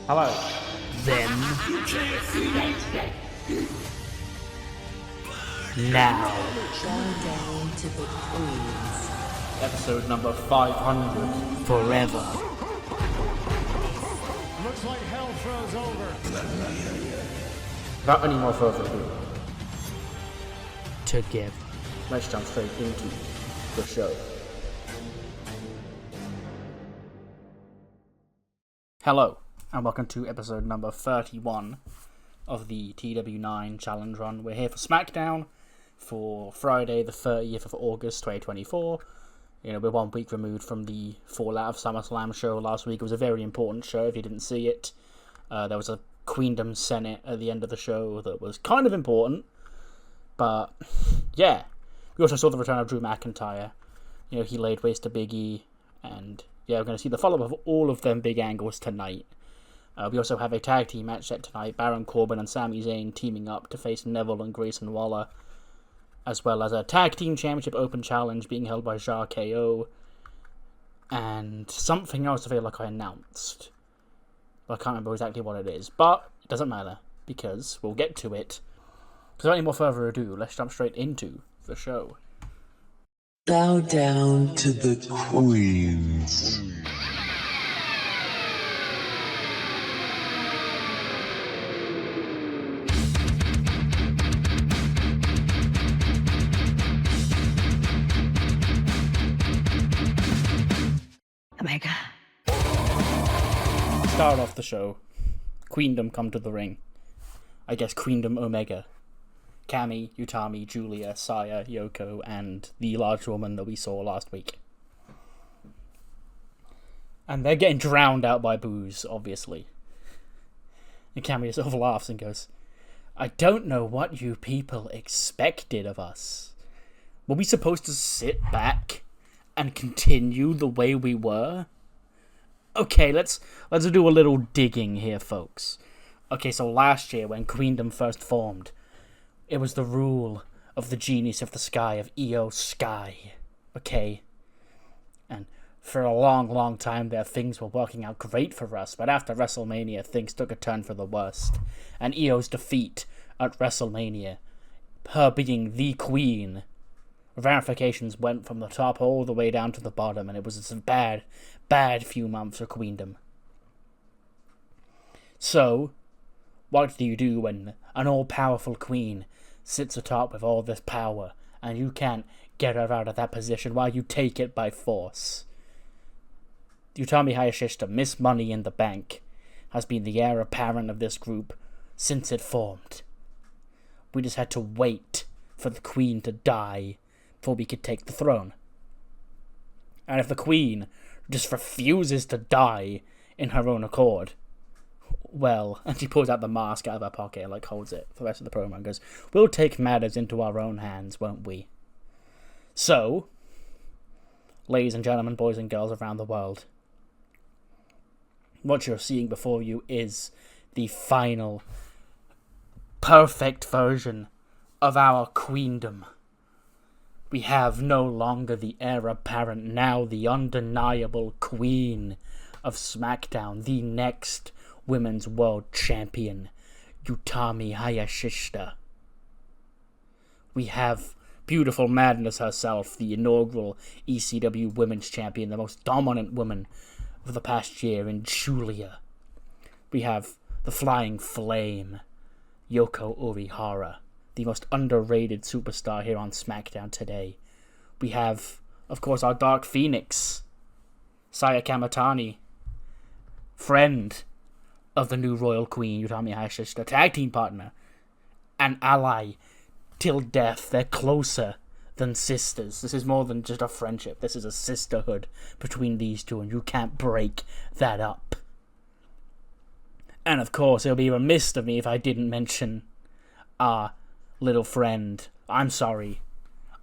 Hello. Then, now, Countdown to the queens. Episode number 500. forever. Looks like hell froze over. Without any more further ado, Together. let's jump straight into the show. Hello, and welcome to episode number 31 of the TEW IX Challenge Run. We're here for SmackDown for Friday, the 30th of August, 2024. You know, we're 1 week removed from the Fallout of SummerSlam show last week. It was a very important show, if you didn't see it. There was a Queendom Senate at the end of the show that was kind of important. But, yeah. We also saw the return of Drew McIntyre. You know, he laid waste to Big E. And, yeah, we're going to see the follow-up of all of them big angles tonight. We also have a tag team match set tonight. Baron Corbin and Sami Zayn teaming up to face Neville and Grayson Waller. As well as a tag team championship open challenge being held by KO. And something else I feel like I announced. But I can't remember exactly what it is. But it doesn't matter, because we'll get to it. So without any more further ado, let's jump straight into the show. Bow down to the Queens. Omega. Start off the show. Queendom come to the ring. I guess Queendom Omega. Cammy, Utami, Julia, Saya, Yoko, and the large woman that we saw last week. And they're getting drowned out by booze, obviously. And Cammy sort of laughs and goes, I don't know what you people expected of us. Were we supposed to sit back and continue the way we were? Okay, let's do a little digging here, folks. Okay, so last year when Queendom first formed, it was the rule of the genius of the sky, of Io Sky. Okay? And for a long, long time there, things were working out great for us, but after WrestleMania, things took a turn for the worst. And Io's defeat at WrestleMania, her being the queen, ramifications went from the top all the way down to the bottom, and it was a bad, bad few months for Queendom. So, what do you do when an all-powerful queen sits atop with all this power, and you can't get her out of that position while you take it by force? Utami Hayashishita, Miss Money in the Bank, has been the heir apparent of this group since it formed. We just had to wait for the queen to die before we could take the throne. And if the queen just refuses to die in her own accord, well, and she pulls out the mask out of her pocket and holds it for the rest of the program and goes, we'll take matters into our own hands, won't we? So, ladies and gentlemen, boys and girls around the world, what you're seeing before you is the final, perfect version of our queendom. We have no longer the heir apparent, now the undeniable queen of SmackDown, the next Women's World Champion, Utami Hayashishita. We have Beautiful Madness herself, the inaugural ECW Women's Champion, the most dominant woman of the past year in Julia. We have the Flying Flame, Yoko Orihara, the most underrated superstar here on SmackDown today. We have, of course, our Dark Phoenix, Saya Kamatani, friend of the new Royal Queen, Utami Hayashishita, tag team partner, and ally till death. They're closer than sisters. This is more than just a friendship. This is a sisterhood between these two, and you can't break that up. And of course, it would be remiss of me if I didn't mention our little friend. I'm sorry,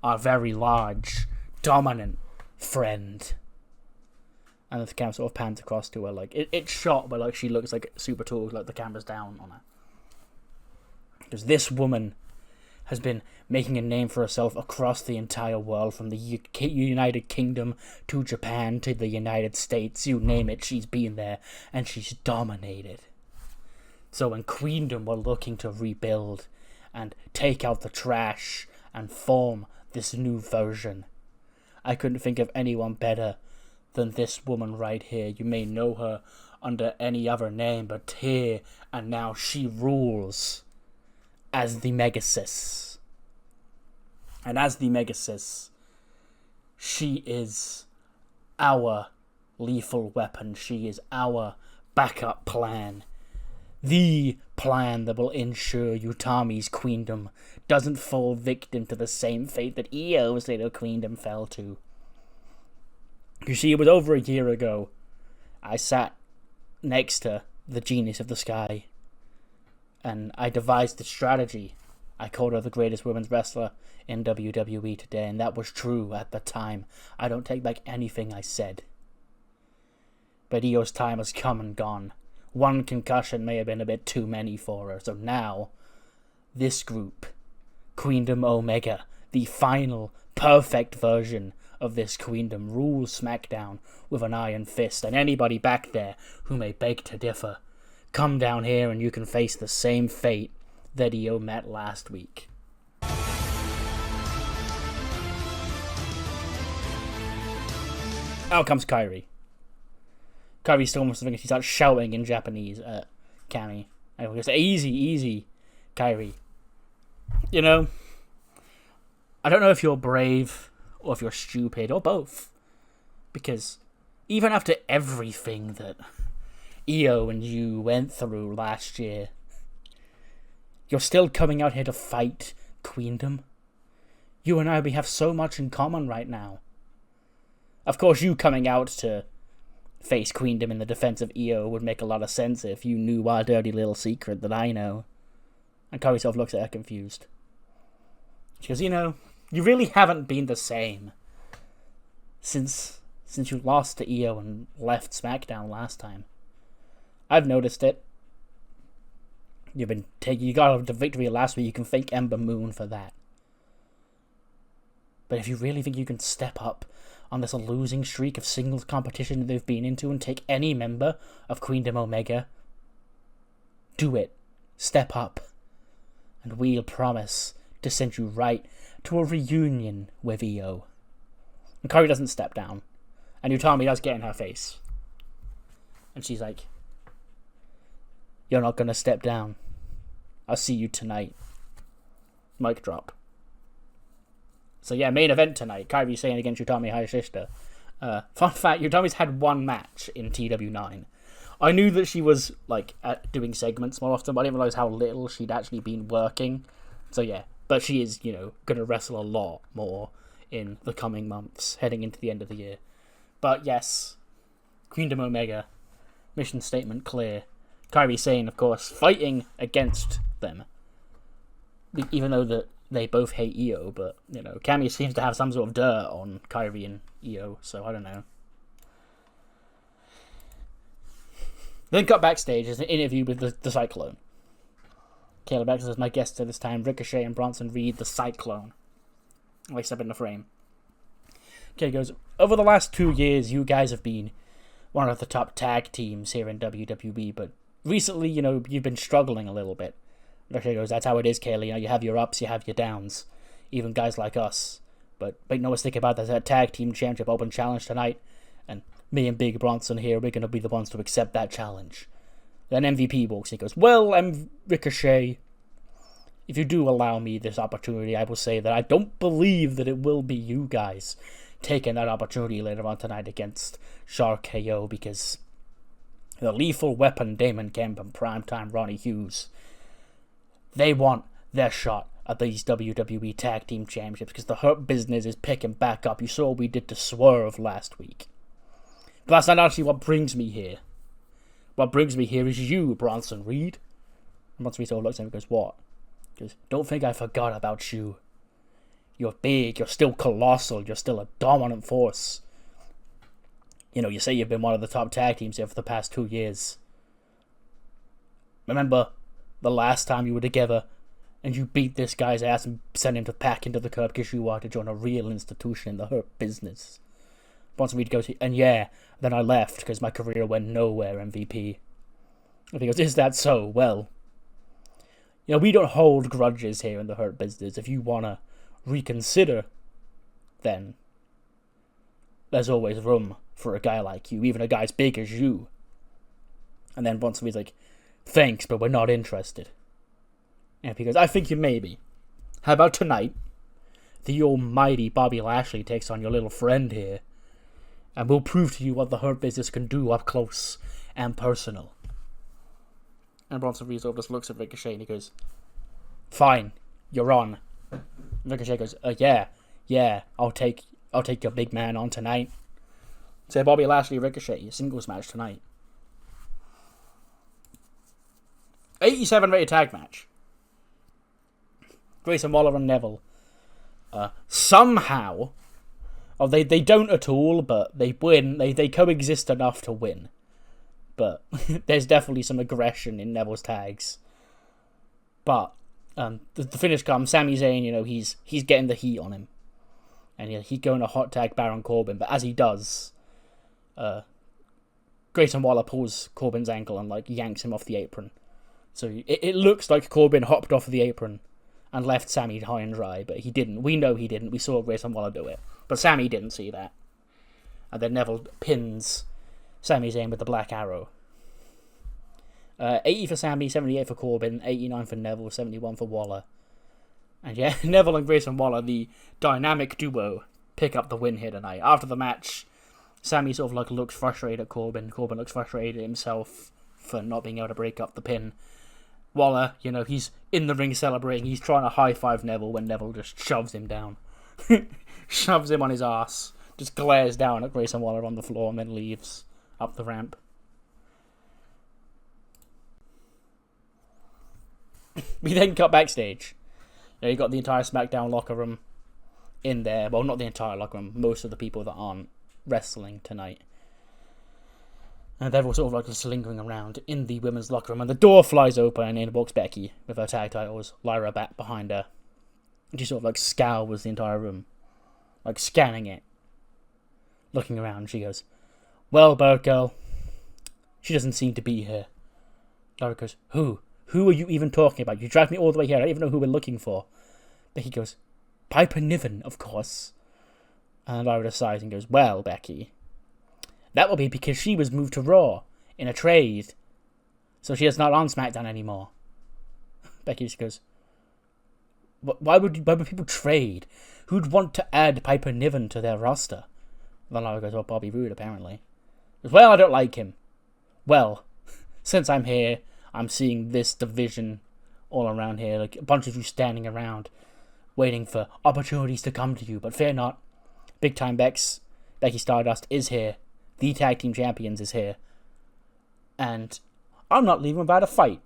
our very large, dominant friend. And the camera sort of pans across to her, it's shot, but she looks super tall, the camera's down on her. Because this woman has been making a name for herself across the entire world, from the United Kingdom to Japan to the United States, you name it, she's been there, and she's dominated. So when Queendom were looking to rebuild and take out the trash and form this new version, I couldn't think of anyone better than this woman right here. You may know her under any other name, but here and now she rules as the Megasis. And as the Megasis, she is our lethal weapon. She is our backup plan. The plan that will ensure Utami's queendom doesn't fall victim to the same fate that Io's little queendom fell to. You see, it was over a year ago. I sat next to the Genius of the Sky, and I devised a strategy. I called her the greatest women's wrestler in WWE today, and that was true at the time. I don't take back anything I said. But Io's time has come and gone. One concussion may have been a bit too many for her, so now, this group, Queendom Omega, the final, perfect version of this Queendom, rules SmackDown with an iron fist, and anybody back there who may beg to differ, come down here and you can face the same fate that Io met last week. Out comes Kairi. Kairi still almost thinking she starts shouting in Japanese at Cammy. I was easy, Kairi. You know, I don't know if you're brave or if you're stupid or both. Because even after everything that Io and you went through last year, you're still coming out here to fight Queendom. You and I, we have so much in common right now. Of course, you coming out to face Queendom in the defense of Io would make a lot of sense if you knew our dirty little secret that I know. And Kairi self looks at her confused. She goes, you know, you really haven't been the same since you lost to Io and left SmackDown last time. I've noticed it. You got the victory last week. You can thank Ember Moon for that. But if you really think you can step up on this losing streak of singles competition that they've been into and take any member of Queendom Omega, do it. Step up. And we'll promise to send you right to a reunion with Io. And Kairi doesn't step down. And Utami does get in her face. And she's like, you're not gonna step down. I'll see you tonight. Mic drop. So yeah, main event tonight. Kairi saying against Utami Hayashishita. Fun fact, Utami's had one match in TW9. I knew that she was doing segments more often, but I didn't realize how little she'd actually been working. So yeah, but she is, gonna wrestle a lot more in the coming months, heading into the end of the year. But yes, Queendom Omega, mission statement clear. Kairi saying, of course, fighting against them. Even though that they both hate Io, but, Cammy seems to have some sort of dirt on Kairi and Io, so I don't know. Then cut backstage is an interview with the Cyclone. Caleb X is my guest at this time. Ricochet and Bronson Reed, the Cyclone. Wakes up in the frame. Okay, goes, over the last 2 years, you guys have been one of the top tag teams here in WWE, but recently, you've been struggling a little bit. Ricochet goes, that's how it is, Kaylee. You have your ups, you have your downs. Even guys like us. But make no mistake about that, that tag team championship open challenge tonight. And me and Big Bronson here, we're going to be the ones to accept that challenge. Then MVP walks in. He goes, well, Ricochet, if you do allow me this opportunity, I will say that I don't believe that it will be you guys taking that opportunity later on tonight against Shark KO, because the Lethal Weapon, Damon Kemp, and Primetime Ronnie Hughes, they want their shot at these WWE Tag Team Championships because the Hurt Business is picking back up. You saw what we did to Swerve last week. But that's not actually what brings me here. What brings me here is you, Bronson Reed. And Bronson Reed sort of looks at him and goes, what? He goes, don't think I forgot about you. You're big, you're still colossal, you're still a dominant force. You say you've been one of the top tag teams here for the past 2 years. Remember the last time you were together and you beat this guy's ass and sent him to pack into the curb because you wanted to join a real institution in the Hurt Business. Bronson Reed goes, and yeah, then I left because my career went nowhere, MVP. And he goes, is that so? Well, we don't hold grudges here in the Hurt Business. If you want to reconsider, then there's always room for a guy like you, even a guy as big as you. And then Bronson like, thanks, but we're not interested. And he goes, I think you may be. How about tonight? The almighty Bobby Lashley takes on your little friend here, and we'll prove to you what the Hurt Business can do up close and personal. And Bronson Reed just looks at Ricochet and he goes, fine, you're on. And Ricochet goes, yeah, I'll take your big man on tonight. So Bobby Lashley, Ricochet, singles match tonight. 87 rated tag match. Grayson Waller and Neville. Somehow, they don't at all, but they win. They coexist enough to win. But there's definitely some aggression in Neville's tags. But the finish comes. Sami Zayn, he's getting the heat on him, and he's going to hot tag Baron Corbin. But as he does, Grayson Waller pulls Corbin's ankle and yanks him off the apron. So it looks like Corbin hopped off the apron and left Sami high and dry, but he didn't. We know he didn't. We saw Grayson Waller do it, but Sami didn't see that. And then Neville pins Sami Zayn with the Black Arrow. 80 for Sami, 78 for Corbin, 89 for Neville, 71 for Waller. And yeah, Neville and Grayson Waller, the dynamic duo, pick up the win here tonight. After the match, Sami sort of looks frustrated at Corbin. Corbin looks frustrated at himself for not being able to break up the pin. Waller, he's in the ring celebrating. He's trying to high-five Neville when Neville just shoves him down. Shoves him on his ass. Just glares down at Grayson Waller on the floor and then leaves up the ramp. We then cut backstage. You got the entire SmackDown locker room in there. Well, not the entire locker room. Most of the people that aren't wrestling tonight. And they're all sort of just lingering around in the women's locker room. And the door flies open and in walks Becky with her tag titles. Lyra back behind her. And she sort of scours the entire room. Scanning it. Looking around. She goes, well, Bird Girl, she doesn't seem to be here. Lyra goes, who? Who are you even talking about? You dragged me all the way here. I don't even know who we're looking for. Becky goes, Piper Niven, of course. And Lyra sighs and goes, well, Becky, that will be because she was moved to Raw in a trade. So she is not on SmackDown anymore. Becky just goes, why would people trade? Who'd want to add Piper Niven to their roster? And then Lyra goes, well, Bobby Roode, apparently. Goes, well, I don't like him. Well, since I'm here, I'm seeing this division all around here. A bunch of you standing around, waiting for opportunities to come to you. But fear not. Big Time Becky Stardust is here. The Tag Team Champions is here. And I'm not leaving without a fight.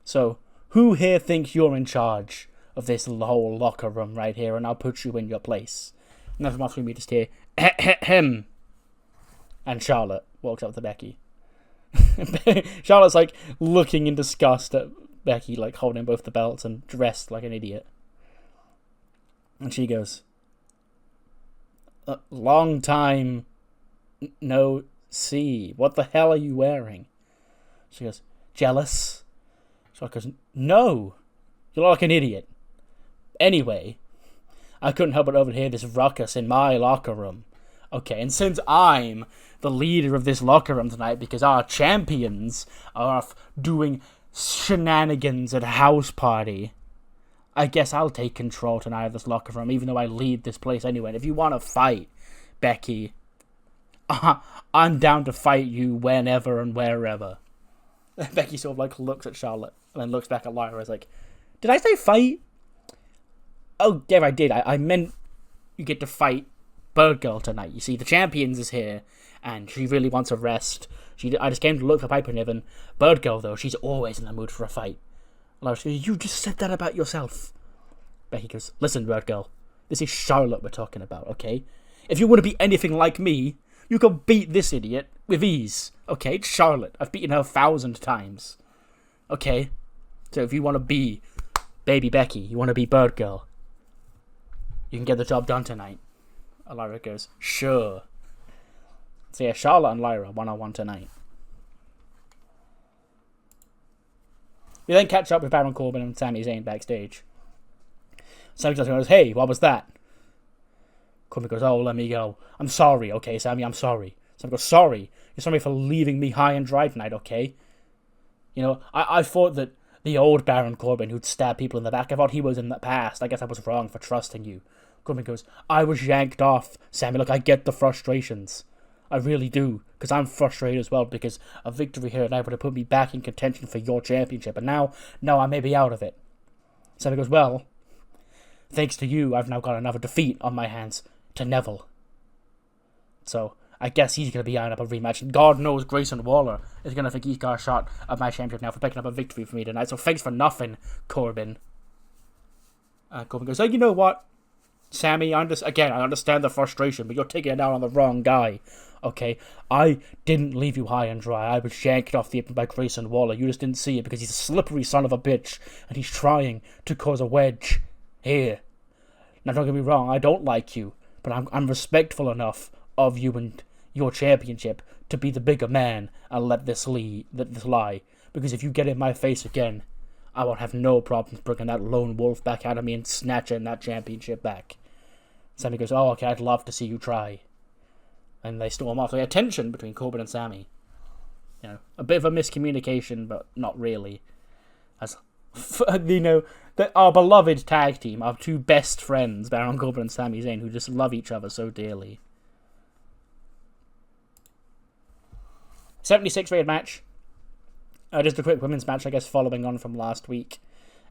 So, who here thinks you're in charge of this whole locker room right here? And I'll put you in your place. And then from we just hear, ahem. And Charlotte walks up to Becky. Charlotte's looking in disgust at Becky, holding both the belts and dressed like an idiot. And she goes, long time no see. What the hell are you wearing? She goes, jealous? Charlotte goes, no, you look like an idiot. Anyway, I couldn't help but overhear this ruckus in my locker room. Okay, and since I'm the leader of this locker room tonight because our champions are off doing shenanigans at a house party, I guess I'll take control tonight of this locker room, even though I lead this place anyway. And if you want to fight, Becky, I'm down to fight you whenever and wherever. Becky sort of looks at Charlotte and then looks back at Lyra and is like, did I say fight? Oh, yeah, I did. I meant you get to fight Bird Girl tonight. You see, the Champions is here, and she really wants a rest. I just came to look for Piper Niven. Bird Girl, though, she's always in the mood for a fight. Lyra goes, you just said that about yourself. Becky goes, listen, Bird Girl, this is Charlotte we're talking about, okay? If you want to be anything like me, you can beat this idiot with ease, okay? It's Charlotte. I've beaten her 1,000 times, okay? So if you want to be Baby Becky, you want to be Bird Girl, you can get the job done tonight. Lyra goes, sure. So yeah, Charlotte and Lyra, 1-on-1 tonight. We then catch up with Baron Corbin and Sami Zayn backstage. Sami goes, hey, what was that? Corbin goes, oh, let me go. I'm sorry, okay, Sami, I'm sorry. Sami goes, sorry? You're sorry for leaving me high and dry tonight, okay? You know, I thought that the old Baron Corbin who'd stab people in the back, I thought he was in the past. I guess I was wrong for trusting you. Corbin goes, I was yanked off. Sami, look, I get the frustrations. I really do, because I'm frustrated as well, because a victory here tonight would have put me back in contention for your championship, and now I may be out of it. Sami goes, well, thanks to you, I've now got another defeat on my hands to Neville. So, I guess he's going to be eyeing up a rematch, and God knows Grayson Waller is going to think he's got a shot at my championship now for picking up a victory for me tonight, so thanks for nothing, Corbin. Corbin goes, oh, you know what, Sami, I understand the frustration, but you're taking it out on the wrong guy. Okay, I didn't leave you high and dry. I was yanked off the apron by Grayson Waller. You just didn't see it because he's a slippery son of a bitch, and he's trying to cause a wedge here. Now, don't get me wrong, I don't like you, but I'm respectful enough of you and your championship to be the bigger man and let this lie. Because if you get in my face again, I won't have no problems bringing that lone wolf back out of me and snatching that championship back. Sami goes, oh, okay, I'd love to see you try. And they storm off. So a tension between Corbin and Sami. You know, a bit of a miscommunication, but not really. As you know, our beloved tag team, our two best friends, Baron Corbin and Sami Zayn, who just love each other so dearly. 76 rated match. Just a quick women's match, I guess, following on from last week.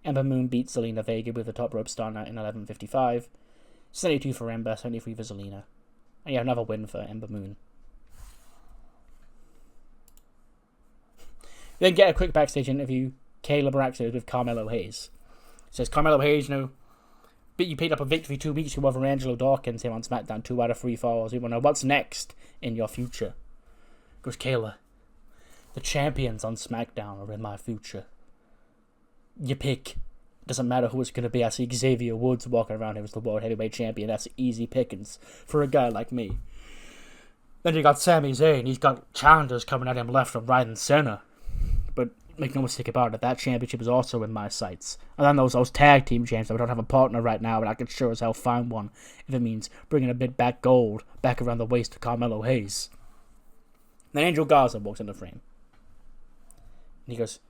Ember Moon beats Zelina Vega with the top rope stunner in 11:55. 72 for Ember, 73 for Zelina. And yeah, another win for Ember Moon. We then get a quick backstage interview. Kayla Braxton with Carmelo Hayes. Says, Carmelo Hayes, you know, but you picked up a victory 2 weeks ago over Angelo Dawkins here on SmackDown, 2 out of 3 falls. We want to know what's next in your future. Goes, Kayla, the champions on SmackDown are in my future. You pick. Doesn't matter who it's going to be. I see Xavier Woods walking around here as the World Heavyweight Champion. That's easy pickings for a guy like me. Then you got Sami Zayn. He's got challengers coming at him left and right and center. But make no mistake about it, that championship is also in my sights. And then those tag team champs, I don't have a partner right now, but I can sure as hell find one if it means bringing a bit back gold back around the waist of Carmelo Hayes. Then Angel Garza walks in the frame. And he goes,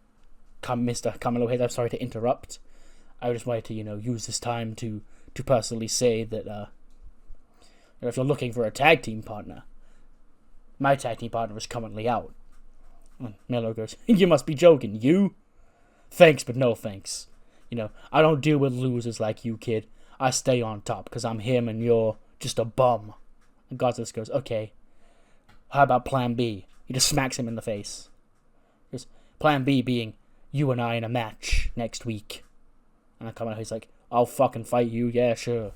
Mr. Carmelo Hayes, I'm sorry to interrupt. I just wanted to, use this time to personally say that if you're looking for a tag team partner, my tag team partner is currently out. And Melo goes, you must be joking. You? Thanks, but no thanks. I don't deal with losers like you, kid. I stay on top because I'm him and you're just a bum. And Garza goes, okay. How about plan B? He just smacks him in the face. Just plan B being you and I in a match next week. And I come out, he's like, I'll fucking fight you, yeah, sure.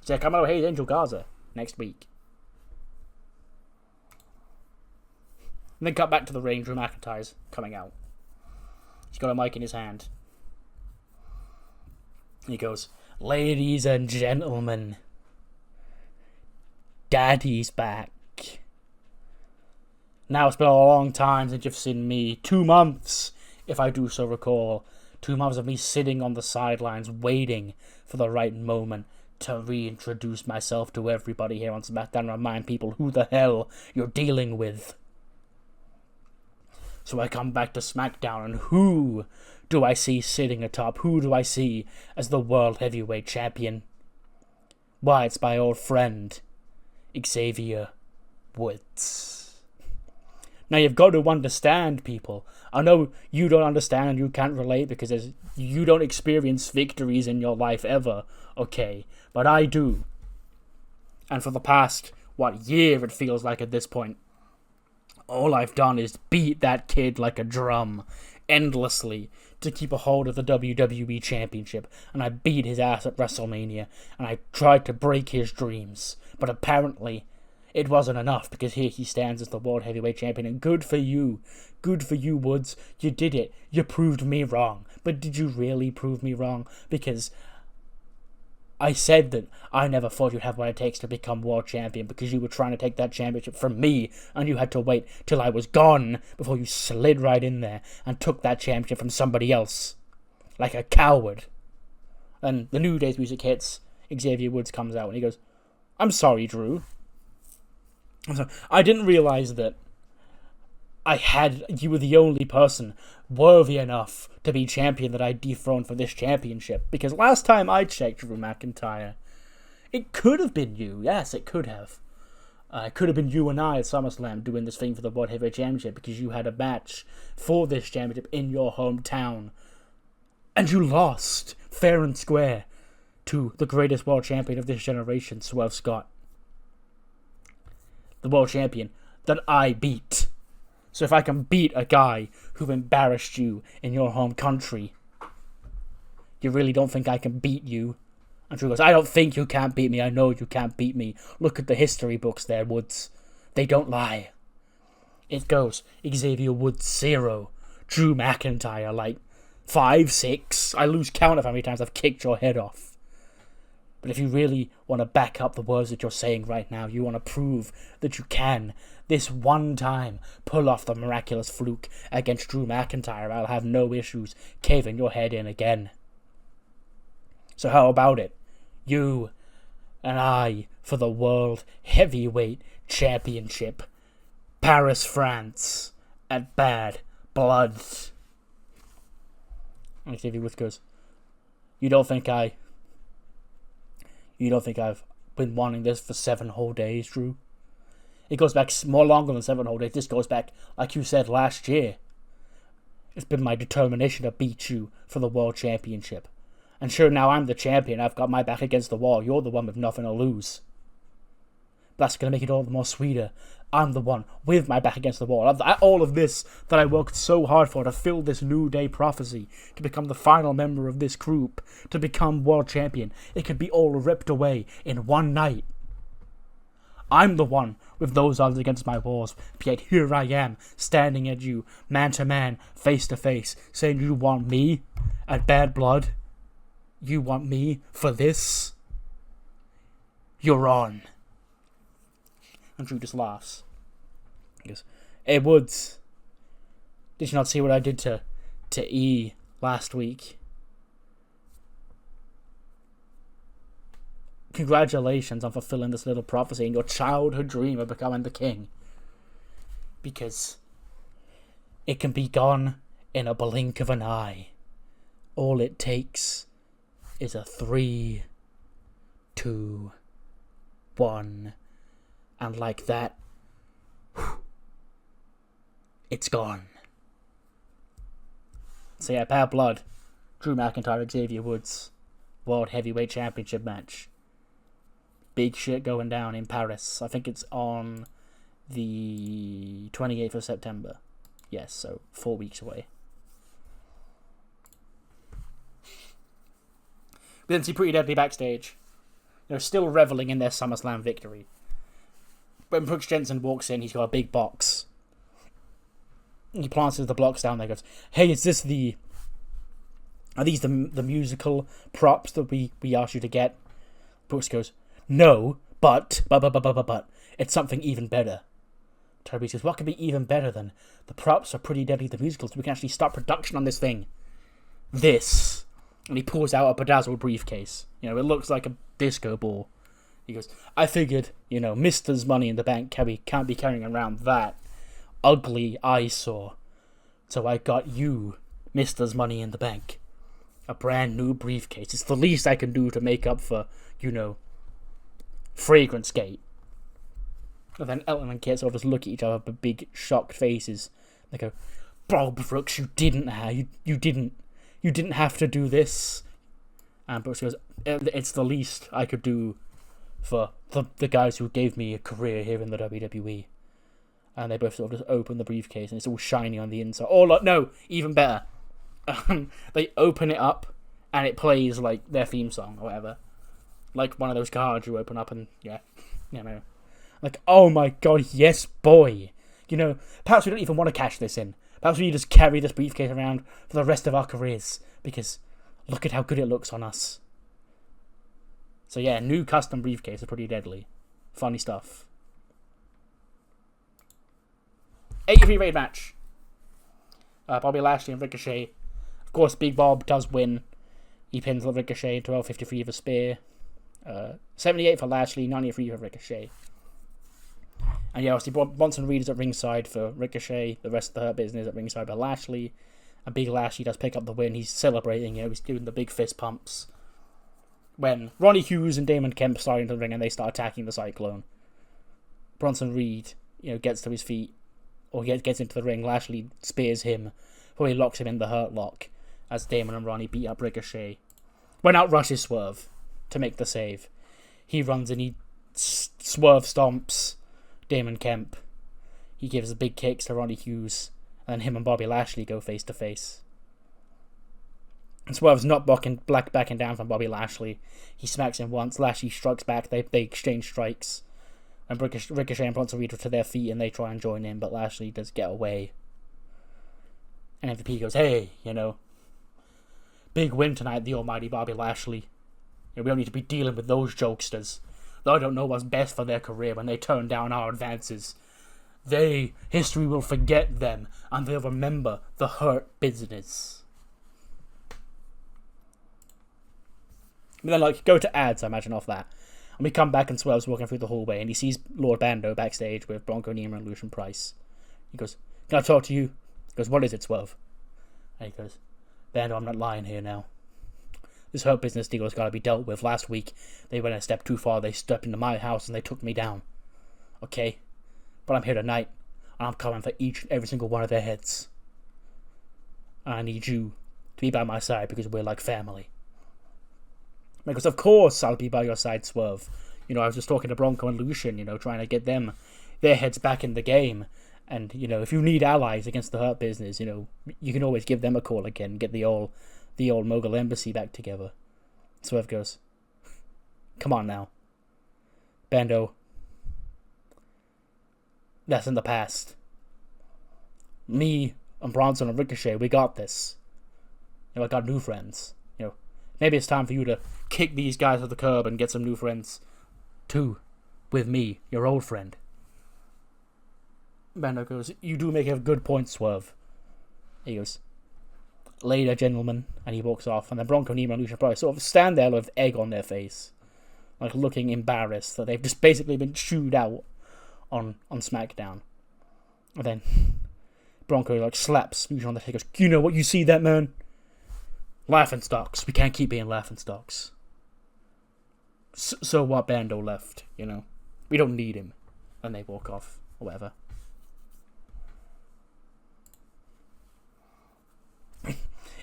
So I come out, hey, Angel Garza next week. And then cut back to the ring, Drew McIntyre's coming out. He's got a mic in his hand. He goes, ladies and gentlemen, Daddy's back. Now it's been a long time since you've seen me. 2 months, if I do so recall. 2 months of me sitting on the sidelines waiting for the right moment to reintroduce myself to everybody here on SmackDown and remind people who the hell you're dealing with. So I come back to SmackDown, and who do I see sitting atop? Who do I see as the World Heavyweight Champion? Why, it's my old friend, Xavier Woods. Now, you've got to understand, people. I know you don't understand and you can't relate because you don't experience victories in your life ever, okay? But I do. And for the past, year it feels like at this point, all I've done is beat that kid like a drum, endlessly, to keep a hold of the WWE Championship. And I beat his ass at WrestleMania, and I tried to break his dreams. But apparently, it wasn't enough, because here he stands as the World Heavyweight Champion, and good for you. Good for you, Woods. You did it. You proved me wrong. But did you really prove me wrong? Because I said that I never thought you'd have what it takes to become world champion because you were trying to take that championship from me and you had to wait till I was gone before you slid right in there and took that championship from somebody else. Like a coward. And the New Day's music hits. Xavier Woods comes out and he goes, I'm sorry, Drew. I didn't realize that you were the only person worthy enough to be champion that I dethroned for this championship. Because last time I checked, Drew McIntyre, it could have been you. Yes, it could have. It could have been you and I at SummerSlam doing this thing for the World Heavyweight Championship because you had a match for this championship in your hometown. And you lost, fair and square, to the greatest world champion of this generation, Swerve Scott. The world champion that I beat. So if I can beat a guy who embarrassed you in your home country, you really don't think I can beat you? And Drew goes, I don't think you can't beat me. I know you can't beat me. Look at the history books there, Woods. They don't lie. It goes Xavier Woods 0, Drew McIntyre like 5, 6. I lose count of how many times I've kicked your head off. But if you really want to back up the words that you're saying right now, you want to prove that you can, this one time, pull off the miraculous fluke against Drew McIntyre, I'll have no issues caving your head in again. So how about it? You and I for the World Heavyweight Championship. Paris, France, at Bad Blood. And Xavier Woods goes, You don't think I've been wanting this for 7 whole days, Drew? It goes back more longer than 7 whole days. This goes back, like you said, last year. It's been my determination to beat you for the World Championship. And sure, now I'm the champion. I've got my back against the wall. You're the one with nothing to lose. But that's going to make it all the more sweeter. I'm the one with my back against the wall. All of this that I worked so hard for to fill this New Day prophecy, to become the final member of this group, to become world champion, it could be all ripped away in one night. I'm the one with those odds against my walls, but yet here I am, standing at you, man to man, face to face, saying you want me at Bad Blood? You want me for this? You're on. And Drew just laughs. He goes, Hey Woods, did you not see what I did to E last week? Congratulations on fulfilling this little prophecy and your childhood dream of becoming the king. Because it can be gone in a blink of an eye. All it takes is a 3, 2, 1, and like that, it's gone. So yeah, Bad Blood, Drew McIntyre, Xavier Woods, World Heavyweight Championship match. Big shit going down in Paris. I think it's on the 28th of September. Yes, so 4 weeks away. We then see Pretty Deadly backstage. They're still reveling in their SummerSlam victory. When Brooks Jensen walks in, he's got a big box. He planted the blocks down there and goes, Hey, are these the musical props that we asked you to get? Brooks goes, No, but, it's something even better. Toby says, What could be even better than the props are Pretty Deadly the musical, so we can actually start production on this thing? This. And he pulls out a bedazzled briefcase. It looks like a disco ball. He goes, I figured, Mister's Money in the Bank can't be carrying around that ugly eyesore. So I got you Mister's Money in the Bank. A brand new briefcase. It's the least I can do to make up for, Fragrance Gate. And then Elton and Kate sort of just look at each other with big shocked faces. They go, Bro, Brooks, you didn't have to do this. And Brooks goes, It's the least I could do for the guys who gave me a career here in the WWE. And they both sort of just open the briefcase and it's all shiny on the inside. Oh, no, even better. They open it up and it plays like their theme song or whatever. Like one of those cards you open up and like, oh my god, yes, boy. Perhaps we don't even want to cash this in. Perhaps we just carry this briefcase around for the rest of our careers. Because look at how good it looks on us. So yeah, new custom briefcase is pretty deadly. Funny stuff. 83 rated match. Bobby Lashley and Ricochet. Of course, Big Bob does win. He pins Ricochet, 12.53 for spear. 78 for Lashley, 93 for Ricochet. And yeah, obviously Bronson Reed is at ringside for Ricochet. The rest of the Hurt Business at ringside by Lashley. And Big Lashley does pick up the win. He's celebrating, he's doing the big fist pumps. When Ronnie Hughes and Damon Kemp start into the ring and they start attacking the Cyclone. Bronson Reed, gets to his feet. Or gets into the ring. Lashley spears him. Probably locks him in the Hurt Lock. As Damon and Ronnie beat up Ricochet. When out rushes Swerve to make the save. He runs and he Swerve stomps Damon Kemp. He gives the big kicks to Ronnie Hughes. And then him and Bobby Lashley go face to face. And Swerve's not backing down from Bobby Lashley. He smacks him once. Lashley strikes back. They exchange strikes. And Ricochet and Bronson Reed are to their feet and they try and join in. But Lashley does get away. And MVP goes, hey, big win tonight, the almighty Bobby Lashley. We don't need to be dealing with those jokesters. They don't know what's best for their career when they turn down our advances. History will forget them, and they'll remember the Hurt Business. But then, go to ads, I imagine, off that. And we come back and Swerve's walking through the hallway, and he sees Lord Bando backstage with Bronco Nima and Lucian Price. He goes, can I talk to you? He goes, what is it, Swerve? And he goes, Bando, I'm not lying here now. This Hurt Business deal has got to be dealt with. Last week, they went a step too far. They stepped into my house and they took me down. Okay? But I'm here tonight, and I'm coming for each and every single one of their heads. And I need you to be by my side because we're like family. Because of course I'll be by your side, Swerve. I was just talking to Bronco and Lucian, trying to get their heads back in the game. And, if you need allies against the Hurt Business, you can always give them a call again, get the old Mogul Embassy back together. Swerve goes, come on now. Bando, that's in the past. Me and Bronson and Ricochet, we got this. I got new friends. Maybe it's time for you to kick these guys to the curb and get some new friends too, with me, your old friend. Bando goes, you do make a good point, Swerve. He goes, later, gentlemen, and he walks off. And then Bronco, Nima, and Lucian Price sort of stand there with egg on their face, looking embarrassed that they've just basically been chewed out on SmackDown. And then Bronco slaps Lucian on the head. Goes, you know what? You see that, man? Laughingstocks. We can't keep being laughingstocks. So what? Bando left. We don't need him. And they walk off or whatever.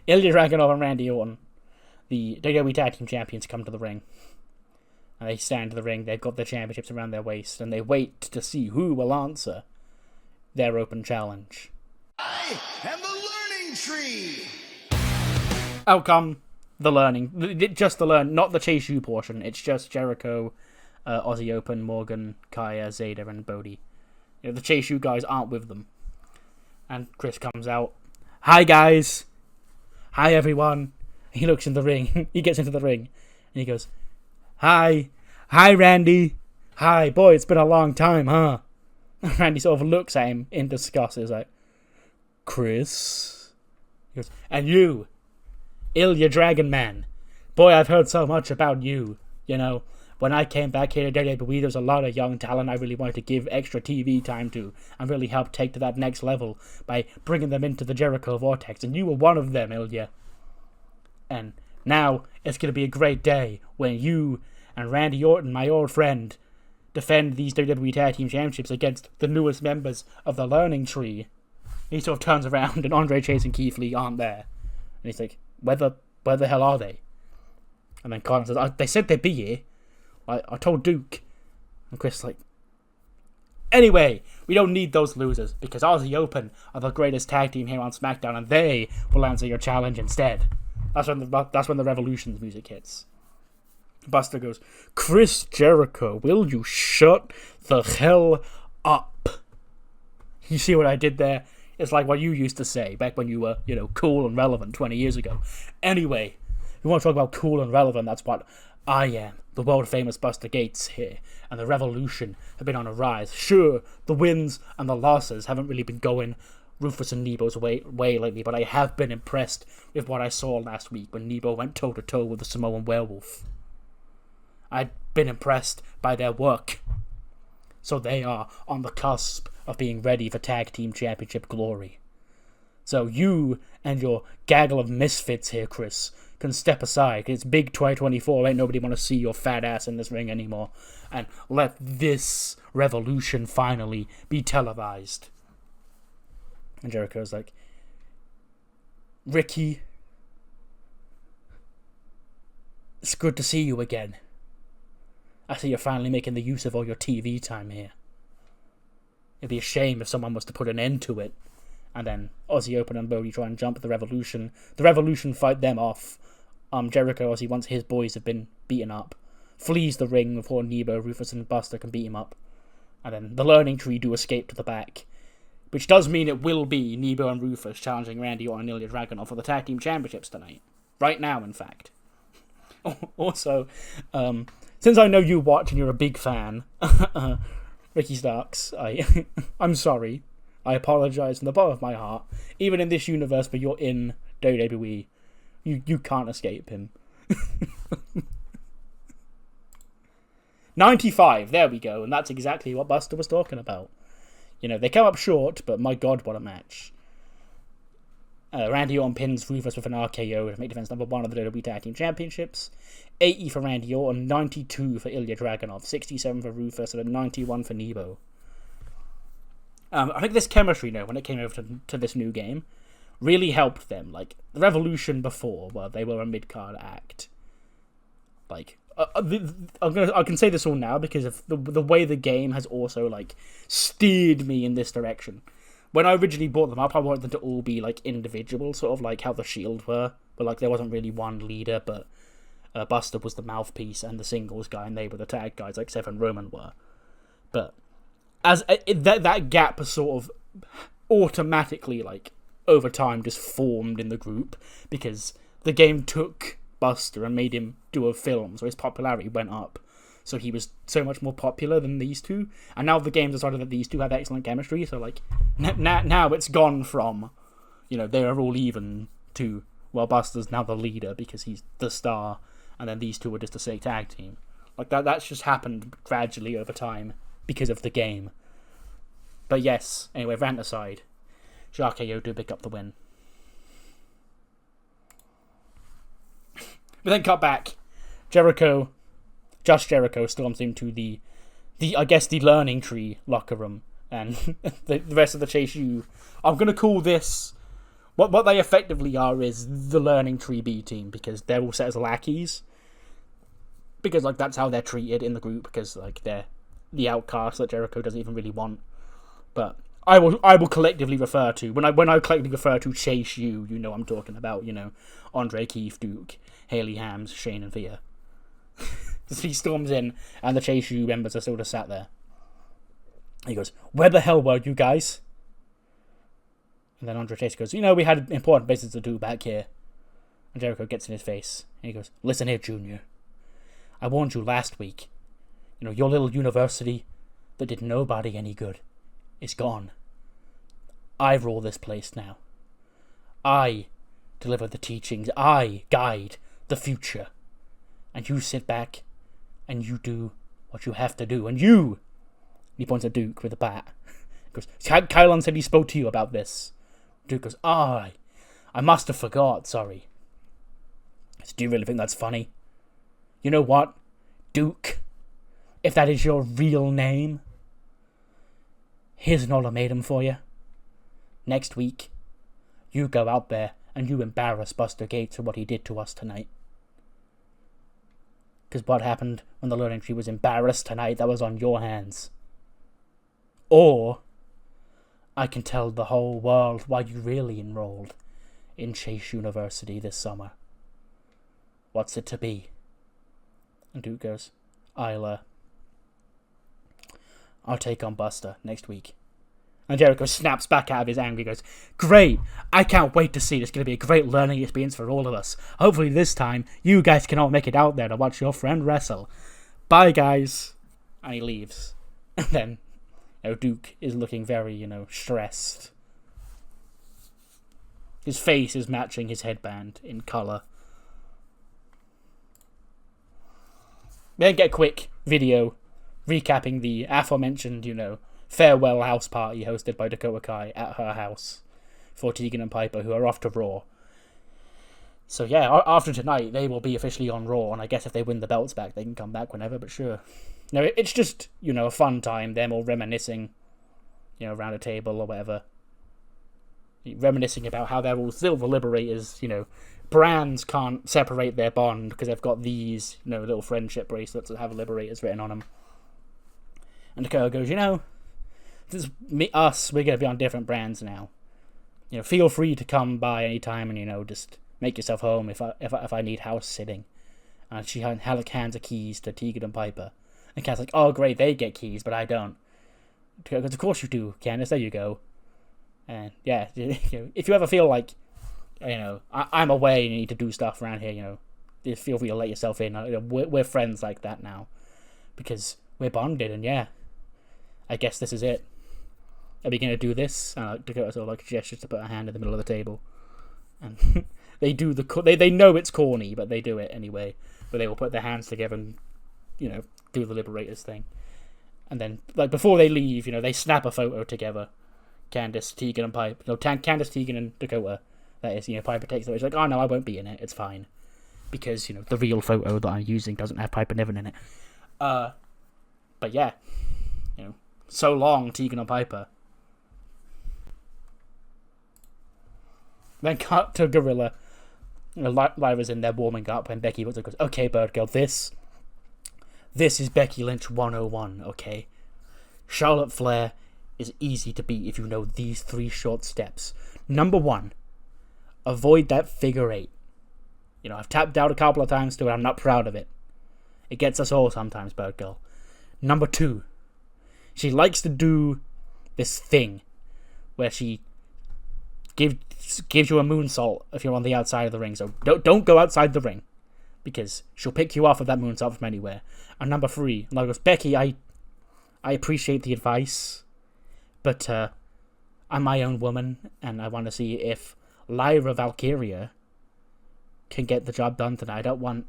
Ilya Dragunov and Randy Orton, the WWE Tag Team Champions, come to the ring. And they stand in the ring. They've got their championships around their waist. And they wait to see who will answer their open challenge. I am the learning tree! Out come the learning. Just the learn, not the Chase U portion. It's just Jericho, Aussie Open, Morgan, Kaya, Zeta, and Bodhi. The Chase U guys aren't with them. And Chris comes out. Hi, guys. Hi, everyone. He looks in the ring. He gets into the ring. And he goes, Hi. Hi, Randy. Hi. Boy, it's been a long time, huh? Randy sort of looks at him in disgust. He's like, Chris? He goes, and you, Ilya Dragon Man. Boy, I've heard so much about you. When I came back here to WWE, there's a lot of young talent I really wanted to give extra TV time to and really help take to that next level by bringing them into the Jericho Vortex. And you were one of them, Ilya. And now it's going to be a great day when you and Randy Orton, my old friend, defend these WWE Tag Team Championships against the newest members of the Learning Tree. He sort of turns around and Andre Chase and Keith Lee aren't there. And he's like, where the hell are they? And then Colin says, they said they'd be here. I told Duke. And Chris is like, anyway, we don't need those losers because Aussie Open are the greatest tag team here on SmackDown and they will answer your challenge instead. That's when the Revolution's music hits. Buster goes, Chris Jericho, will you shut the hell up? You see what I did there? It's like what you used to say back when you were, cool and relevant 20 years ago. Anyway, you want to talk about cool and relevant, that's what I am. The world-famous Buster Gates here, and the Revolution have been on a rise. Sure, the wins and the losses haven't really been going Rufus and Nebo's way lately, but I have been impressed with what I saw last week when Nebo went toe-to-toe with the Samoan Werewolf. I've been impressed by their work. So they are on the cusp of being ready for Tag Team Championship glory. So you and your gaggle of misfits here, Chris, can step aside. It's big 2024. Ain't nobody want to see your fat ass in this ring anymore. And let this revolution finally be televised. And Jericho's like, Ricky, it's good to see you again. I see you're finally making the use of all your TV time here. It'd be a shame if someone was to put an end to it. And then Ozzy Open and Bodie try and jump the Revolution. The Revolution fight them off. Jericho, Ozzy, once his boys have been beaten up, flees the ring before Nebo, Rufus and Buster can beat him up. And then the Learning Tree do escape to the back. Which does mean it will be Nebo and Rufus challenging Randy Orton and Ilya Dragunov for the Tag Team Championships tonight. Right now, in fact. Also, since I know you watch and you're a big fan, Ricky Starks, I'm sorry. I apologize from the bottom of my heart. Even in this universe where you're in WWE, you can't escape him. 95, there we go, and that's exactly what Buster was talking about. You know, they come up short, but my god, what a match. Randy Orton pins Rufus with an RKO to make defense number 1 of the WWE Tag Team Championships. 80 for Randy Orton, 92 for Ilya Dragunov, 67 for Rufus, and a 91 for Nebo. I think this chemistry, when it came over to this new game, really helped them. Like, the Revolution before, well, they were a mid-card act. Like, I can say this all now because of the way the game has also, like, steered me in this direction. When I originally bought them up, I wanted them to all be, like, individual, sort of like how the Shield were. But, like, there wasn't really one leader, but Buster was the mouthpiece and the singles guy, and they were the tag guys, like Seth and Roman were. But as that gap sort of automatically, like, over time just formed in the group, because the game took Buster and made him do a film, so his popularity went up. So he was so much more popular than these two. And now the game decided that these two have excellent chemistry, so, like, now it's gone from, they are all even to, well, Buster's now the leader because he's the star, and then these two are just a sick tag team. Like, that's just happened gradually over time because of the game. But yes, anyway, rant aside, RKO do pick up the win. We then cut back. Jericho storms into the I guess the Learning Tree locker room, and the rest of the Chase U. I'm gonna call this what they effectively are is the Learning Tree B team, because they're all set as lackeys. Because, like, that's how they're treated in the group, because, like, they're the outcasts that Jericho doesn't even really want. But I will collectively refer to when I collectively refer to Chase U, I'm talking about, Andre, Keith, Duke, Haley Hams, Shane, and Thea. He storms in, and the Chase U members are still just sat there. He goes, "Where the hell were you guys?" And then Andre Chase goes, "We had important business to do back here." And Jericho gets in his face, and he goes, "Listen here, Junior. I warned you last week. Your little university that did nobody any good is gone. I rule this place now. I deliver the teachings. I guide the future. And you sit back and you do what you have to do. And you," he points at Duke with a bat. He goes, "Kylon said he spoke to you about this." Duke goes, I must have forgot, sorry." So, "Do you really think that's funny? You know what, Duke, if that is your real name, here's an ultimatum for you. Next week, you go out there and you embarrass Buster Gates for what he did to us tonight. Because what happened when the Learning Tree was embarrassed tonight, that was on your hands. Or I can tell the whole world why you really enrolled in Chase University this summer. What's it to be?" And Duke goes, I'll take on Buster next week. And Jericho snaps back out of his anger. He goes, "Great! I can't wait to see. It's going to be a great learning experience for all of us. Hopefully this time, you guys can all make it out there to watch your friend wrestle. Bye, guys." And he leaves. And then, Duke is looking very, stressed. His face is matching his headband in colour. Then get a quick video recapping the aforementioned, farewell house party hosted by Dakota Kai at her house for Tegan and Piper, who are off to Raw. So yeah, after tonight, they will be officially on Raw, and I guess if they win the belts back, they can come back whenever, but sure. No, it's just, a fun time, them all reminiscing, around a table or whatever. Reminiscing about how they're all still the Liberators, brands can't separate their bond because they've got these, little friendship bracelets that have Liberators written on them. And Dakota goes, this is us, we're going to be on different brands now. Feel free to come by anytime and, just make yourself home if I need house sitting. And she hands the keys to Tegan and Piper. And Kat's like, "Oh, great, they get keys, but I don't." Because of course you do, Candice, there you go. And yeah, if you ever feel like, I'm away and you need to do stuff around here, feel free to let yourself in. We're friends like that now. Because we're bonded, and yeah, I guess this is it. Are we going to do this? Dakota sort of gestures to put her hand in the middle of the table. And they do they know it's corny, but they do it anyway. But they will put their hands together and, do the Liberators thing. And then, before they leave, they snap a photo together. Candice, Tegan, and Piper. No, Candice, Tegan, and Dakota. That is, Piper takes it. She's like, "Oh no, I won't be in it. It's fine." Because, the real photo that I'm using doesn't have Piper Niven in it. But yeah. So long, Tegan and Piper. Then cut to Gorilla. Lyra's in there warming up, and Becky goes, "Okay, Bird Girl, this is Becky Lynch 101, okay? Charlotte Flair is easy to beat if you know these 3 short steps. Number 1, avoid that figure 8. I've tapped out a couple of times to it, I'm not proud of it. It gets us all sometimes, Bird Girl. Number 2, she likes to do this thing where she gives you a moonsault if you're on the outside of the ring. So don't go outside the ring, because she'll pick you off of that moonsault from anywhere. And number 3, and I goes, Becky, I appreciate the advice, but I'm my own woman, and I want to see if Lyra Valkyria can get the job done tonight. I don't want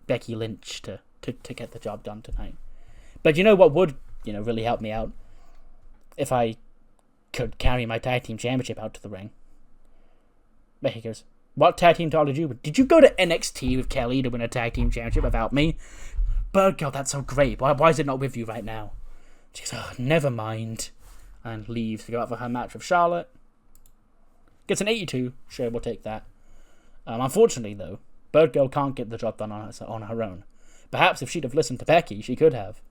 Becky Lynch to get the job done tonight. But what would really help me out? If I could carry my tag team championship out to the ring." Becky goes, "What tag team title did you win? Did you go to NXT with Kelly to win a tag team championship without me?" "Bird Girl, that's so great. Why is it not with you right now?" She goes, "Oh, never mind," and leaves to go out for her match with Charlotte. Gets an 82. Sure, we'll take that. Unfortunately, though, Bird Girl can't get the job done on her own. Perhaps if she'd have listened to Becky, she could have.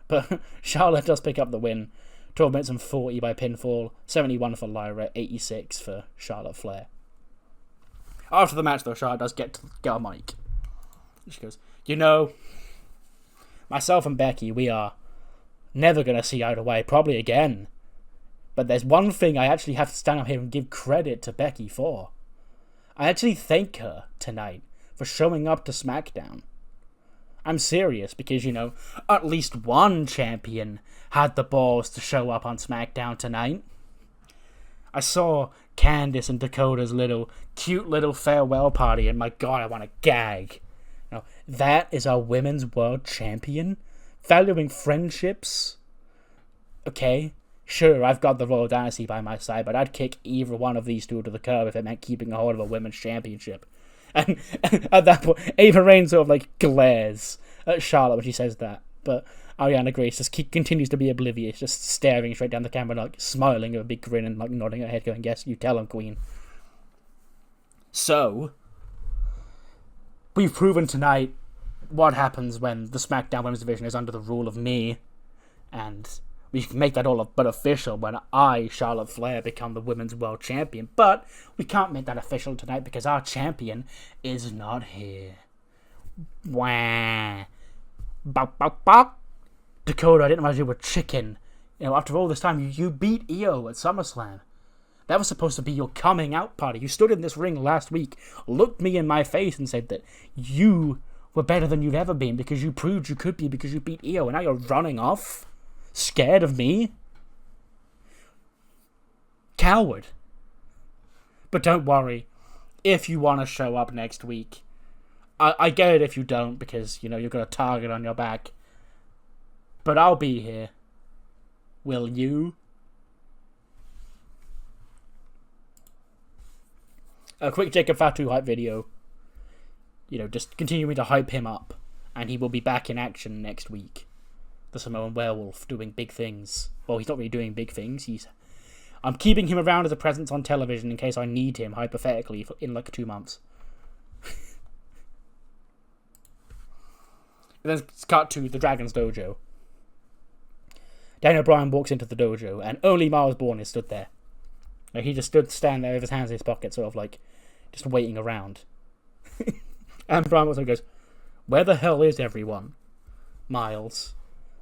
But Charlotte does pick up the win. 12 minutes and 40 by pinfall. 71 for Lyra, 86 for Charlotte Flair. After the match, though, Charlotte does get a mic. She goes, myself and Becky, we are never going to see eye to eye, probably again. But there's one thing I actually have to stand up here and give credit to Becky for. I actually thank her tonight for showing up to SmackDown. I'm serious, because, at least one champion had the balls to show up on SmackDown tonight. I saw Candice and Dakota's cute little farewell party, and my God, I want to gag. That is our women's world champion? Valuing friendships? Okay, sure, I've got the Royal Dynasty by my side, but I'd kick either one of these two to the curb if it meant keeping a hold of a women's championship. And at that point, Ava Raine sort of glares at Charlotte when she says that. But Ariana Grace just continues to be oblivious, just staring straight down the camera, smiling with a big grin and nodding her head, going, "Yes, you tell him, Queen." So, we've proven tonight what happens when the SmackDown Women's Division is under the rule of me. And we can make that all but official when I, Charlotte Flair, become the Women's World Champion. But we can't make that official tonight because our champion is not here. Wah. Bop, bop, bop. Dakota, I didn't realize you were chicken. You know, after all this time, you beat Io at SummerSlam. That was supposed to be your coming out party. You stood in this ring last week, looked me in my face and said that you were better than you've ever been because you proved you could be because you beat Io, and now you're running off? Scared of me? Coward. But don't worry, if you want to show up next week, I get it if you don't because, you know, you've got a target on your back. But I'll be here. Will you? A quick Jacob Fatu hype video. You know, just continuing to hype him up. And he will be back in action next week. The Samoan Werewolf doing big things. Well, he's not really doing big things. I'm keeping him around as a presence on television in case I need him, hypothetically, in like 2 months. And then it's cut to the Dragon's Dojo. Daniel Bryan walks into the dojo, and only Miles Bourne is stood there. Like, he just standing there with his hands in his pocket, sort of like, just waiting around. And Bryan also goes, "Where the hell is everyone?" Miles.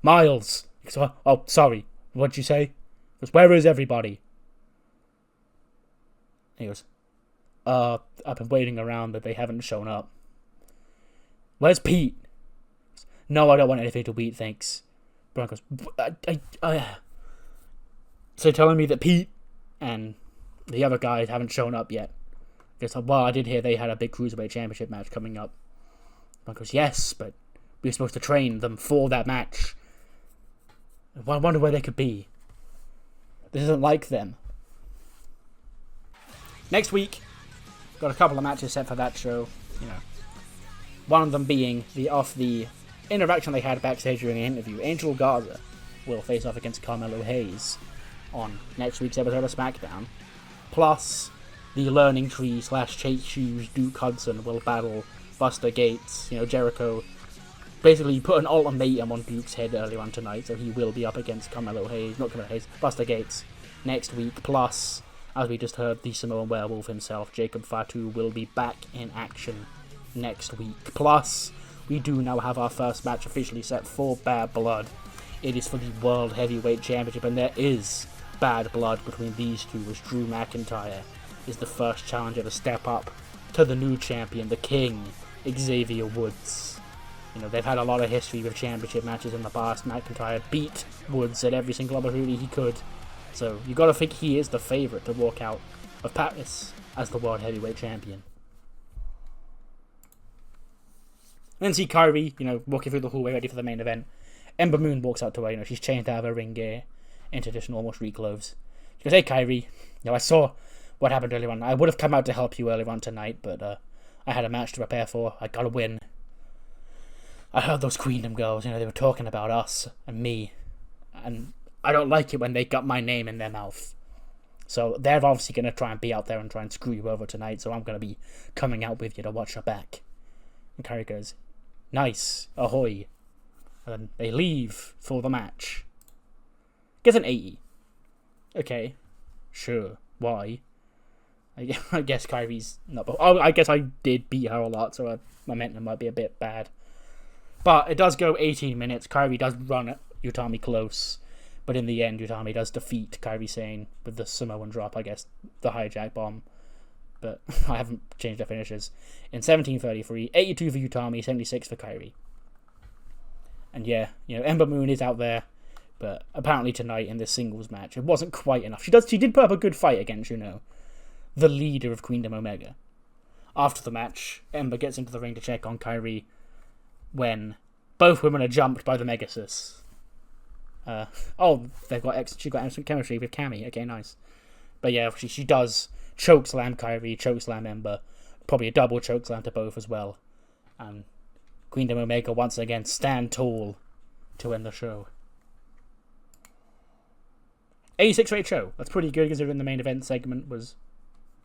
Miles! Oh, sorry. What'd you say? He goes, "Where is everybody?" He goes, I've been waiting around, but they haven't shown up. "Where's Pete?" "No, I don't want anything to eat, thanks." Bryan goes, "So telling me that Pete and the other guys haven't shown up yet?" He goes, "Well, I did hear they had a big Cruiserweight Championship match coming up." Bryan goes, "Yes, but we were supposed to train them for that match. I wonder where they could be. This isn't like them." Next week, got a couple of matches set for that show. You know, one of them being the interaction they had backstage during an interview. Angel Garza will face off against Carmelo Hayes on next week's episode of SmackDown. Plus, the Learning Tree / Chase Shoes Duke Hudson will battle Buster Gates. You know, Jericho basically put an ultimatum on Duke's head earlier on tonight, so he will be up against Buster Gates next week. Plus, as we just heard, the Samoan Werewolf himself, Jacob Fatu, will be back in action next week. Plus, we do now have our first match officially set for Bad Blood. It is for the World Heavyweight Championship, and there is bad blood between these two, as Drew McIntyre is the first challenger to step up to the new champion, the King, Xavier Woods. You know, they've had a lot of history with championship matches in the past. McIntyre beat Woods at every single opportunity he could. So you got to think he is the favourite to walk out of Paris as the World Heavyweight Champion. Then see Kyrie, you know, walking through the hallway ready for the main event. Ember Moon walks out to her, you know, she's changed out of her ring gear into just normal street clothes. She goes, "Hey Kyrie, you know, I saw what happened earlier on. I would have come out to help you earlier on tonight, but I had a match to prepare for. I gotta win. I heard those Queendom girls, you know, they were talking about us and me, and I don't like it when they got my name in their mouth. So they're obviously going to try and be out there and try and screw you over tonight, so I'm going to be coming out with you to watch your back." And Kyrie goes, "Nice, ahoy." And then they leave for the match. Gets an 80. Okay, sure, why? I guess Kyrie's not... Oh, I guess I did beat her a lot, so my momentum might be a bit bad. But it does go 18 minutes. Kyrie does run at Utami close. But in the end, Utami does defeat Kairi Sane with the Samoan drop, I guess, the hijack bomb. But I haven't changed their finishes. In 17:33, 82 for Utami, 76 for Kairi. And yeah, you know, Ember Moon is out there, but apparently tonight in this singles match, it wasn't quite enough. She did put up a good fight against, you know, the leader of Queendom Omega. After the match, Ember gets into the ring to check on Kairi when both women are jumped by the Megasus. She got excellent chemistry with Cammy. Okay, nice. But yeah, she does chokeslam Kairi, chokeslam Ember, probably a double chokeslam to both as well. And Queendom Omega once again stand tall to end the show. 86 rate show. That's pretty good considering the main event segment was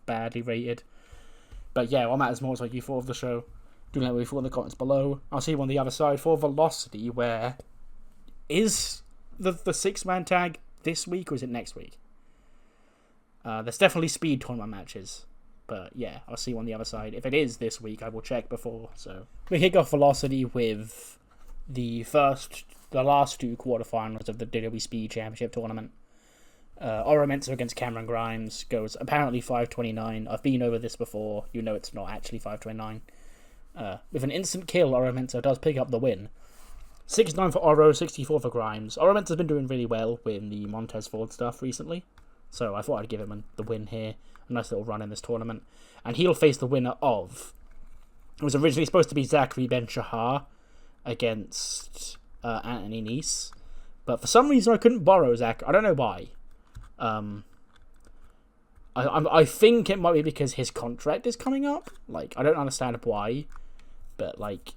badly rated. But yeah, what matters more is what you thought of the show. Do let me know what you thought in the comments below. I'll see you on the other side for Velocity, where is the 6-man tag this week or is it next week? There's definitely speed tournament matches. But yeah, I'll see you on the other side. If it is this week, I will check before. So we kick off Velocity with the first the last two quarterfinals of the WWE Speed Championship tournament. Oro Mensah against Cameron Grimes goes apparently 5:29. I've been over this before. You know it's not actually 5:29. With an instant kill, Oro Mensah does pick up the win. 69 for Oro, 64 for Grimes. Oro Mensah's been doing really well with the Montez Ford stuff recently, so I thought I'd give him the win here. A nice little run in this tournament. And he'll face the winner of... It was originally supposed to be Zachary Ben-Shahar against Anthony Nese, but for some reason I couldn't borrow Zach. I don't know why. I think it might be because his contract is coming up. Like, I don't understand why, but like,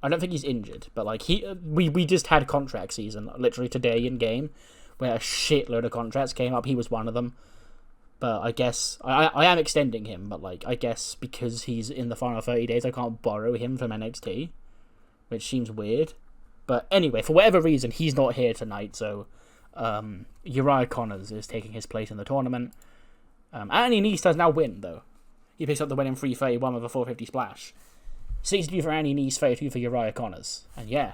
I don't think he's injured. But like, we just had contract season literally today in game, where a shitload of contracts came up. He was one of them. But I guess I am extending him. But like, I guess because he's in the final 30 days, I can't borrow him from NXT, which seems weird. But anyway, for whatever reason, he's not here tonight. So Uriah Connors is taking his place in the tournament. Anthony Nese does now win, though. He picks up the win in 3:31 with a 450 splash. 62 for Anthony Nese, 32 for Uriah Connors. And yeah,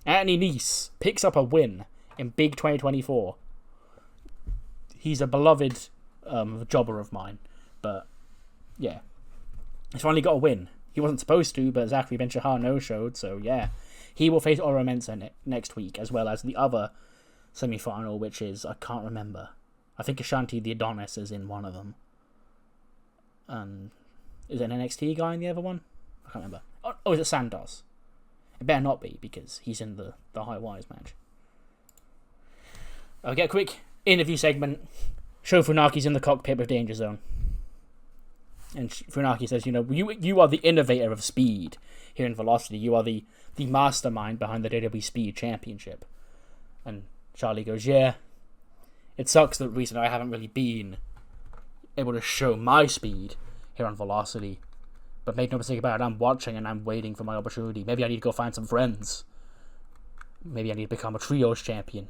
Anthony Nese picks up a win in Big 2024. He's a beloved jobber of mine. But yeah, he's finally got a win. He wasn't supposed to, but Zachary Ben-Shahar no-showed, so yeah. He will face Oro Mensah next week, as well as the other semi-final, which is, I can't remember. I think Ashanti the Adonis is in one of them. And is it an NXT guy in the other one? I can't remember. Oh, is it Santos? It better not be, because he's in the High Wires match. I'll get a quick interview segment. Sho Funaki's in the cockpit with Danger Zone. And Funaki says, you know, you are the innovator of speed here in Velocity. You are the mastermind behind the WWE Speed Championship. And Charlie goes, yeah, it sucks that recently I haven't really been able to show my speed here on Velocity. But make no mistake about it, I'm watching and I'm waiting for my opportunity. Maybe I need to go find some friends. Maybe I need to become a trios champion.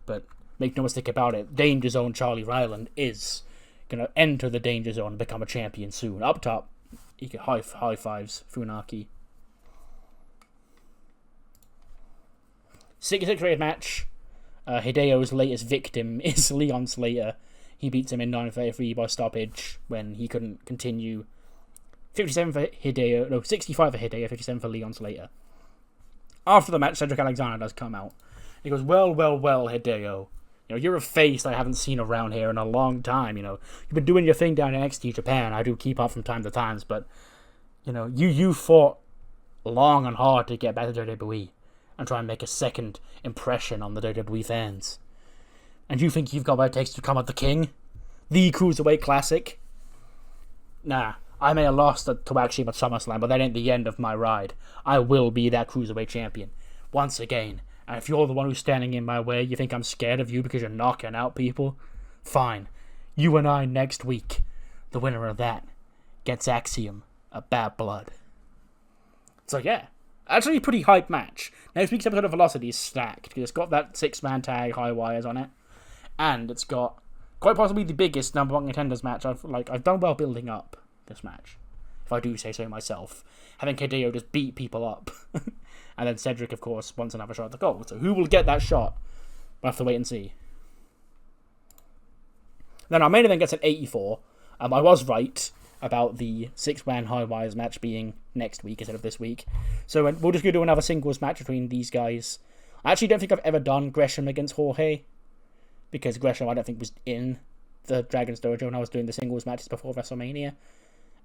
But make no mistake about it, Danger Zone Charlie Ryland is going to enter the Danger Zone and become a champion soon. Up top, he can high fives Funaki. 66 rated match. Hideo's latest victim is Leon Slater. He beats him in 9:33 by stoppage when he couldn't continue. 57 for Hideo, no, 65 for Hideo, 57 for Leon Slater. After the match, Cedric Alexander does come out. He goes, well, Hideo. You know, you're a face I haven't seen around here in a long time, you know. You've been doing your thing down in NXT Japan. I do keep up from time to time, but, you know, you fought long and hard to get back to WWE and try and make a second impression on the WWE fans. And you think you've got what it takes to become the king? The Cruiserweight Classic? Nah, I may have lost to Axiom at SummerSlam, but that ain't the end of my ride. I will be that Cruiserweight champion. Once again. And if you're the one who's standing in my way, you think I'm scared of you because you're knocking out people? Fine. You and I next week. The winner of that gets Axiom a Bad Blood. So yeah, actually a pretty hype match. Next week's episode of Velocity is stacked because it's got that 6-man tag high wires on it. And it's got quite possibly the biggest number one contenders match. I've done well building up this match, if I do say so myself. Having Hideo just beat people up. And then Cedric, of course, wants another shot at the goal. So who will get that shot? We'll have to wait and see. Then our main event gets an 84. I was right about the 6-man high wires match being next week instead of this week. So we'll just go do another singles match between these guys. I actually don't think I've ever done Gresham against Jorge, because Gresham I don't think was in the Dragon's Dojo when I was doing the singles matches before WrestleMania.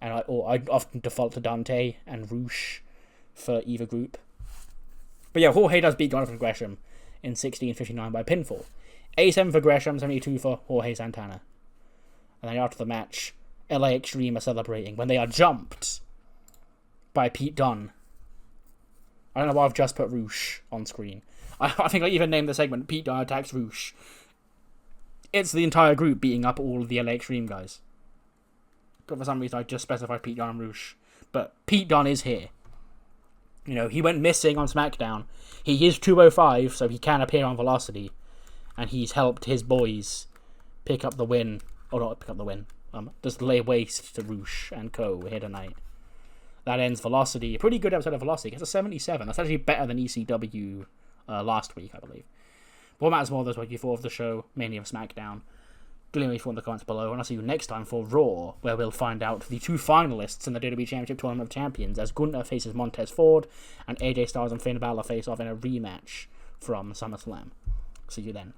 And I often default to Dante and Roosh for either group. But yeah, Jorge does beat Jonathan Gresham in 16:59 by pinfall. 87 for Gresham, 72 for Jorge Santana. And then after the match, LA Extreme are celebrating when they are jumped by Pete Dunne. I don't know why I've just put Roosh on screen. I think I even named the segment Pete Dunne attacks Roosh. It's the entire group beating up all of the LA Extreme guys. But for some reason I just specified Pete Dunne and Roosh. But Pete Dunne is here. You know, he went missing on SmackDown. He is 205, so he can appear on Velocity. And he's helped his boys pick up the win. Or not pick up the win. Just lay waste to Roosh and co. here tonight. That ends Velocity. A pretty good episode of Velocity. It's a 77. That's actually better than ECW last week, I believe. What matters more is what you thought of the show, mainly of SmackDown. Do leave me in the comments below, and I'll see you next time for Raw, where we'll find out the two finalists in the WWE Championship Tournament of Champions, as Gunther faces Montez Ford, and AJ Styles and Finn Balor face off in a rematch from SummerSlam. See you then.